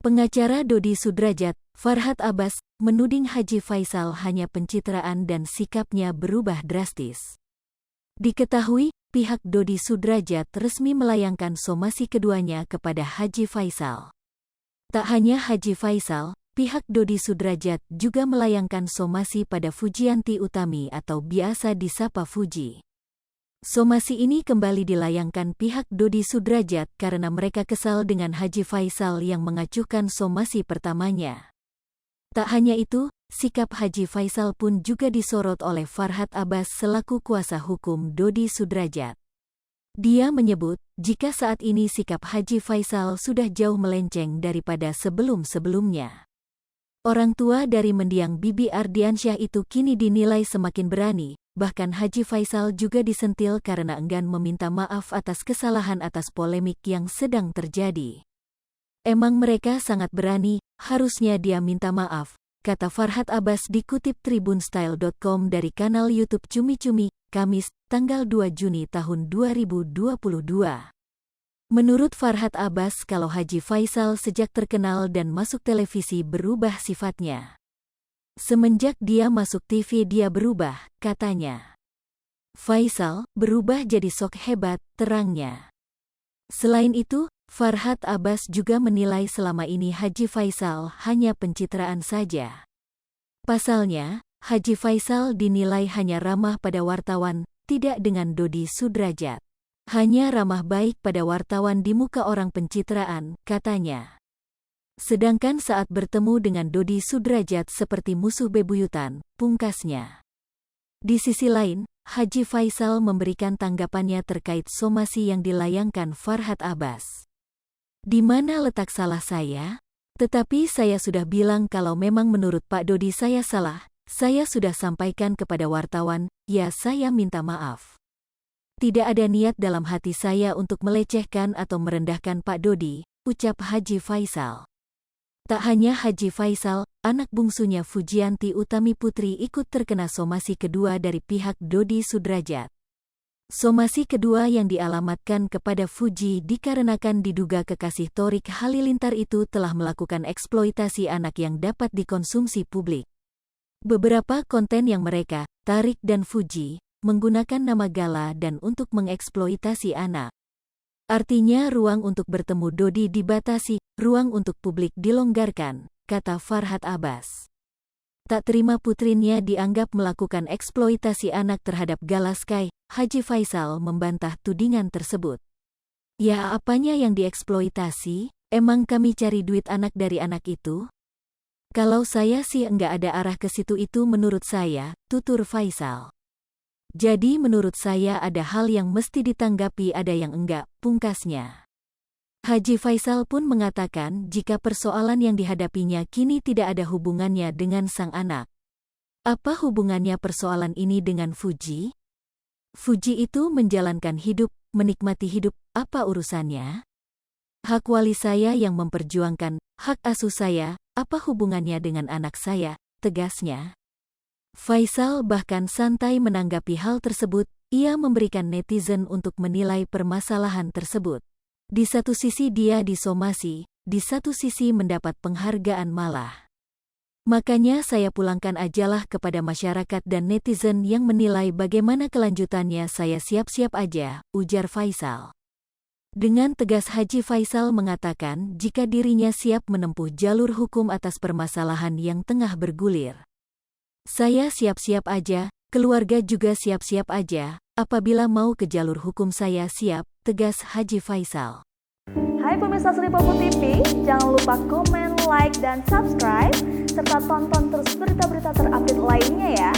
Pengacara Dodi Sudrajat, Farhad Abbas, menuding Haji Faisal hanya pencitraan dan sikapnya berubah drastis. Diketahui, pihak Dodi Sudrajat resmi melayangkan somasi keduanya kepada Haji Faisal. Tak hanya Haji Faisal, pihak Dodi Sudrajat juga melayangkan somasi pada Fujianti Utami atau biasa disapa Fuji. Somasi ini kembali dilayangkan pihak Dodi Sudrajat karena mereka kesal dengan Haji Faisal yang mengacuhkan somasi pertamanya. Tak hanya itu, sikap Haji Faisal pun juga disorot oleh Farhad Abbas selaku kuasa hukum Dodi Sudrajat. Dia menyebut, jika saat ini sikap Haji Faisal sudah jauh melenceng daripada sebelum-sebelumnya. Orang tua dari mendiang Bibi Ardiansyah itu kini dinilai semakin berani, bahkan Haji Faisal juga disentil karena enggan meminta maaf atas kesalahan atas polemik yang sedang terjadi. Emang mereka sangat berani, harusnya dia minta maaf, kata Farhad Abbas dikutip tribunstyle.com dari kanal YouTube Cumi Cumi, Kamis, tanggal 2 Juni tahun 2022. Menurut Farhad Abbas kalau Haji Faisal sejak terkenal dan masuk televisi berubah sifatnya. Semenjak dia masuk TV dia berubah, katanya. Faisal berubah jadi sok hebat, terangnya. Selain itu, Farhad Abbas juga menilai selama ini Haji Faisal hanya pencitraan saja. Pasalnya, Haji Faisal dinilai hanya ramah pada wartawan, tidak dengan Dodi Sudrajat. Hanya ramah baik pada wartawan di muka orang pencitraan, katanya. Sedangkan saat bertemu dengan Dodi Sudrajat seperti musuh bebuyutan, pungkasnya. Di sisi lain, Haji Faisal memberikan tanggapannya terkait somasi yang dilayangkan Farhad Abbas. Di mana letak salah saya? Tetapi saya sudah bilang kalau memang menurut Pak Dodi saya salah, saya sudah sampaikan kepada wartawan, ya saya minta maaf. Tidak ada niat dalam hati saya untuk melecehkan atau merendahkan Pak Dodi, ucap Haji Faisal. Tak hanya Haji Faisal, anak bungsunya Fujianti Utami Putri ikut terkena somasi kedua dari pihak Dodi Sudrajat. Somasi kedua yang dialamatkan kepada Fuji dikarenakan diduga kekasih Thorik Halilintar itu telah melakukan eksploitasi anak yang dapat dikonsumsi publik. Beberapa konten yang mereka, Tarik dan Fuji, menggunakan nama gala dan untuk mengeksploitasi anak. Artinya ruang untuk bertemu Dodi dibatasi, ruang untuk publik dilonggarkan, kata Farhad Abbas. Tak terima putrinya dianggap melakukan eksploitasi anak terhadap Gala Sky, Haji Faisal membantah tudingan tersebut. Ya apanya yang dieksploitasi? Emang kami cari duit anak dari anak itu? Kalau saya sih enggak ada arah ke situ itu menurut saya, tutur Faisal. Jadi menurut saya ada hal yang mesti ditanggapi ada yang enggak, pungkasnya. Haji Faisal pun mengatakan jika persoalan yang dihadapinya kini tidak ada hubungannya dengan sang anak. Apa hubungannya persoalan ini dengan Fuji? Fuji itu menjalankan hidup, menikmati hidup, apa urusannya? Hak wali saya yang memperjuangkan, hak asuh saya, apa hubungannya dengan anak saya, tegasnya. Faisal bahkan santai menanggapi hal tersebut, ia memberikan netizen untuk menilai permasalahan tersebut. Di satu sisi dia disomasi, di satu sisi mendapat penghargaan malah. Makanya saya pulangkan ajalah kepada masyarakat dan netizen yang menilai bagaimana kelanjutannya saya siap-siap aja, ujar Faisal. Dengan tegas Haji Faisal mengatakan jika dirinya siap menempuh jalur hukum atas permasalahan yang tengah bergulir. Saya siap-siap aja, keluarga juga siap-siap aja, apabila mau ke jalur hukum saya siap, tegas Haji Faisal. Hai pemirsa Sri Popo TV, jangan lupa komen, like, dan subscribe, serta tonton terus berita-berita terupdate lainnya ya.